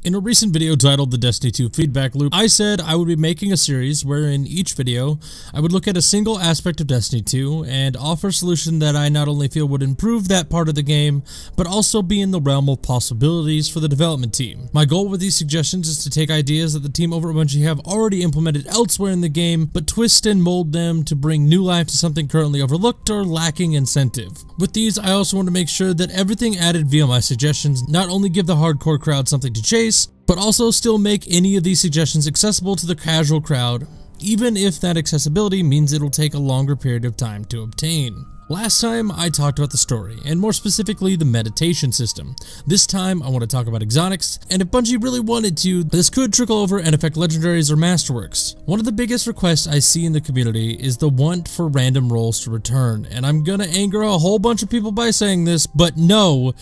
In a recent video titled The Destiny 2 Feedback Loop, I said I would be making a series where in each video, I would look at a single aspect of Destiny 2 and offer a solution that I not only feel would improve that part of the game, but also be in the realm of possibilities for the development team. My goal with these suggestions is to take ideas that the team over at Bungie have already implemented elsewhere in the game, but twist and mold them to bring new life to something currently overlooked or lacking incentive. With these, I also want to make sure that everything added via my suggestions not only give the hardcore crowd something to chase, but also still make any of these suggestions accessible to the casual crowd, even if that accessibility means it'll take a longer period of time to obtain. Last time, I talked about the story, and more specifically, the meditation system. This time, I want to talk about exotics, and if Bungie really wanted to, this could trickle over and affect legendaries or masterworks. One of the biggest requests I see in the community is the want for random rolls to return, and I'm gonna anger a whole bunch of people by saying this, but no,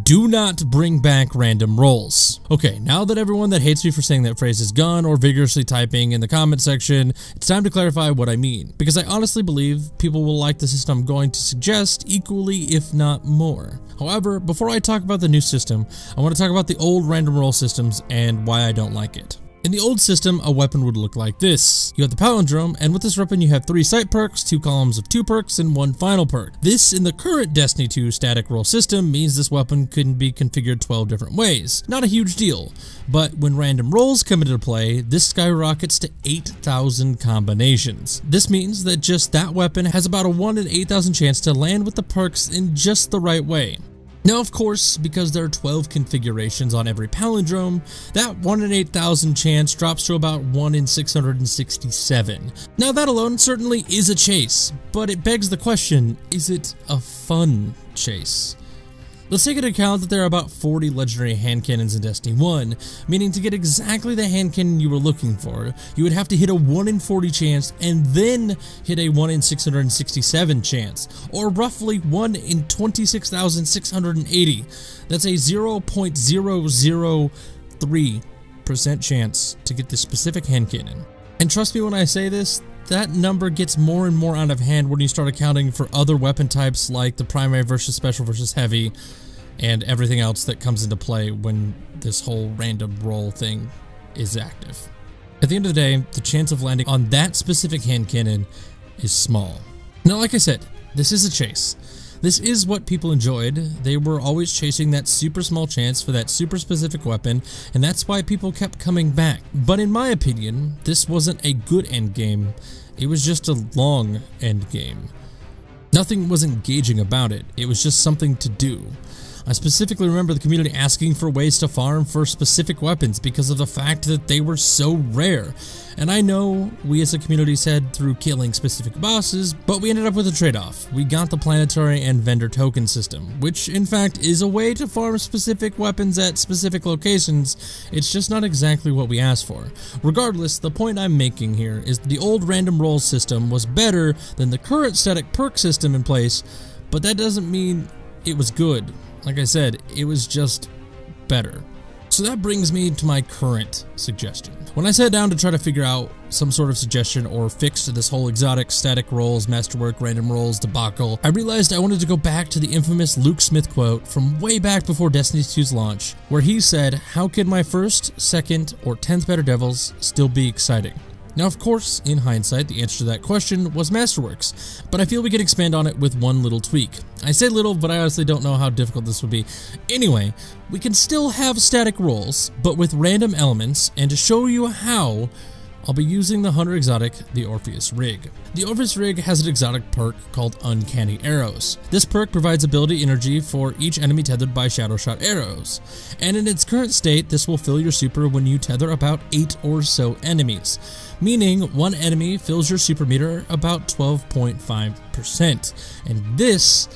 do not bring back random rolls. Okay, now that everyone that hates me for saying that phrase is gone or vigorously typing in the comment section, it's time to clarify what I mean, because I honestly believe people will like the system I'm going to suggest equally, if not more. However, before I talk about the new system, I want to talk about the old random roll systems and why I don't like it. In the old system, a weapon would look like this. You have the palindrome, and with this weapon you have 3 sight perks, 2 columns of 2 perks, and 1 final perk. This, in the current Destiny 2 static roll system, means this weapon can be configured 12 different ways. Not a huge deal, but when random rolls come into play, this skyrockets to 8,000 combinations. This means that just that weapon has about a 1 in 8,000 chance to land with the perks in just the right way. Now, of course, because there are 12 configurations on every palindrome, that 1 in 8,000 chance drops to about 1 in 667. Now, that alone certainly is a chase, but it begs the question, is it a fun chase? Let's take into account that there are about 40 legendary hand cannons in Destiny 1, meaning to get exactly the hand cannon you were looking for, you would have to hit a 1 in 40 chance and then hit a 1 in 667 chance, or roughly 1 in 26,680. That's a 0.003% chance to get this specific hand cannon. And trust me when I say this, that number gets more and more out of hand when you start accounting for other weapon types like the primary versus special versus heavy and everything else that comes into play when this whole random roll thing is active. At the end of the day, the chance of landing on that specific hand cannon is small. Now, like I said, this is a chase. This is what people enjoyed. They were always chasing that super small chance for that super specific weapon, and that's why people kept coming back. But in my opinion, this wasn't a good end game. It was just a long end game. Nothing was engaging about it. It was just something to do. I specifically remember the community asking for ways to farm for specific weapons because of the fact that they were so rare. And I know we as a community said through killing specific bosses, but we ended up with a trade-off. We got the planetary and vendor token system, which in fact is a way to farm specific weapons at specific locations. It's just not exactly what we asked for. Regardless, the point I'm making here is the old random roll system was better than the current static perk system in place, but that doesn't mean it was good. Like I said, it was just better. So that brings me to my current suggestion. When I sat down to try to figure out some sort of suggestion or fix to this whole exotic, static rolls, masterwork, random rolls debacle, I realized I wanted to go back to the infamous Luke Smith quote from way back before Destiny 2's launch, where he said, "How could my first, second, or 10th Better Devils still be exciting?" Now, of course, in hindsight, the answer to that question was Masterworks, but I feel we can expand on it with one little tweak. I say little, but I honestly don't know how difficult this would be. Anyway, we can still have static rolls, but with random elements, and to show you how, I'll be using the Hunter exotic, the Orpheus Rig. The Orpheus Rig has an exotic perk called Uncanny Arrows. This perk provides ability energy for each enemy tethered by Shadow Shot arrows, and in its current state, this will fill your super when you tether about 8 or so enemies, meaning one enemy fills your super meter about 12.5%, and this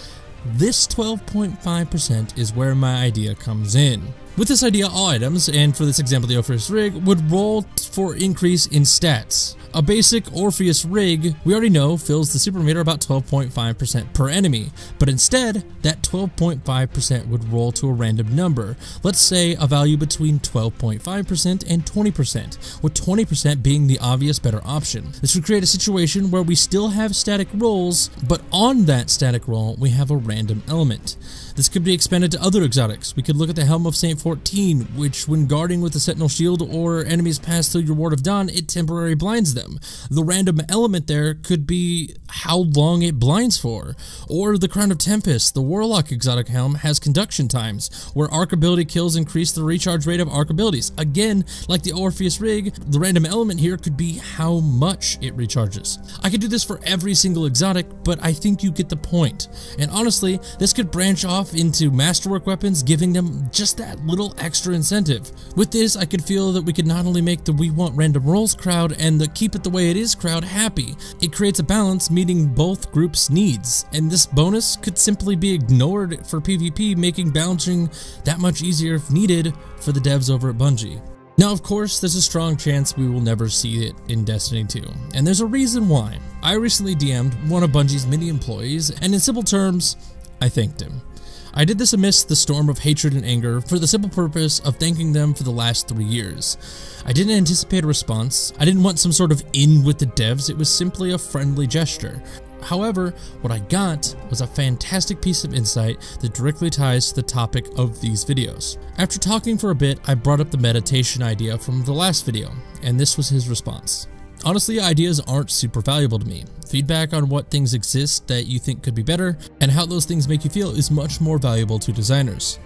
12.5% is where my idea comes in. With this idea, all items, and for this example the Orpheus Rig, would roll for increase in stats. A basic Orpheus rig, we already know, fills the super meter about 12.5% per enemy, but instead, that 12.5% would roll to a random number, let's say a value between 12.5% and 20%, with 20% being the obvious better option. This would create a situation where we still have static rolls, but on that static roll, we have a random element. This could be expanded to other exotics. We could look at the Helm of Saint-14, which when guarding with the Sentinel Shield or enemies pass through your Ward of Dawn, it temporarily blinds them. The random element there could be how long it blinds for. Or the Crown of Tempest, the Warlock exotic helm, has conduction times, where arc ability kills increase the recharge rate of arc abilities. Again, like the Orpheus rig, the random element here could be how much it recharges. I could do this for every single exotic, but I think you get the point. And honestly, this could branch off into masterwork weapons, giving them just that little extra incentive. With this, I could feel that we could not only make the we want random rolls crowd and the keep it the way it is crowd happy. It creates a balance meeting both groups' needs, and this bonus could simply be ignored for PvP, making balancing that much easier if needed for the devs over at Bungie. Now, of course, there's a strong chance we will never see it in Destiny 2, and there's a reason why. I recently DM'd one of Bungie's many employees, and in simple terms, I thanked him. I did this amidst the storm of hatred and anger for the simple purpose of thanking them for the last 3 years. I didn't anticipate a response. I didn't want some sort of in with the devs. It was simply a friendly gesture. However, what I got was a fantastic piece of insight that directly ties to the topic of these videos. After talking for a bit, I brought up the meditation idea from the last video, and this was his response. Honestly, ideas aren't super valuable to me. Feedback on what things exist that you think could be better, and how those things make you feel is much more valuable to designers.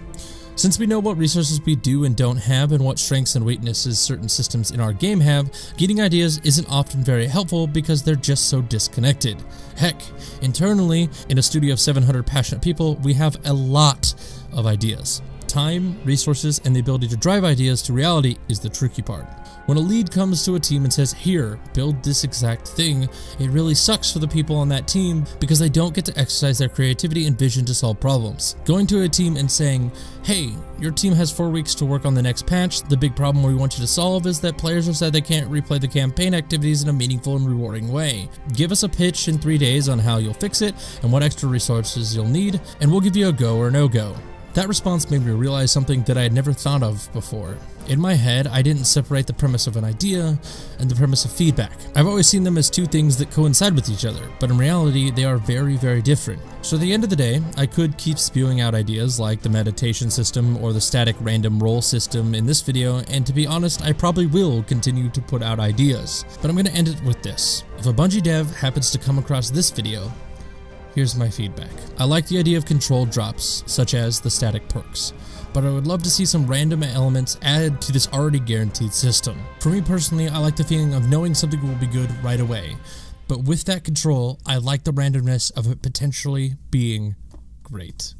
Since we know what resources we do and don't have and what strengths and weaknesses certain systems in our game have, getting ideas isn't often very helpful because they're just so disconnected. Heck, internally, in a studio of 700 passionate people, we have a lot of ideas. Time, resources, and the ability to drive ideas to reality is the tricky part. When a lead comes to a team and says, "Here, build this exact thing," it really sucks for the people on that team because they don't get to exercise their creativity and vision to solve problems. Going to a team and saying, "Hey, your team has 4 weeks to work on the next patch. The big problem we want you to solve is that players have said they can't replay the campaign activities in a meaningful and rewarding way. Give us a pitch in 3 days on how you'll fix it and what extra resources you'll need, and we'll give you a go or no-go." That response made me realize something that I had never thought of before. In my head, I didn't separate the premise of an idea and the premise of feedback. I've always seen them as two things that coincide with each other, but in reality, they are very, very different. So at the end of the day, I could keep spewing out ideas like the meditation system or the static random roll system in this video, and to be honest, I probably will continue to put out ideas. But I'm going to end it with this. If a Bungie dev happens to come across this video, here's my feedback. I like the idea of controlled drops, such as the static perks, but I would love to see some random elements added to this already guaranteed system. For me personally, I like the feeling of knowing something will be good right away, but with that control, I like the randomness of it potentially being great.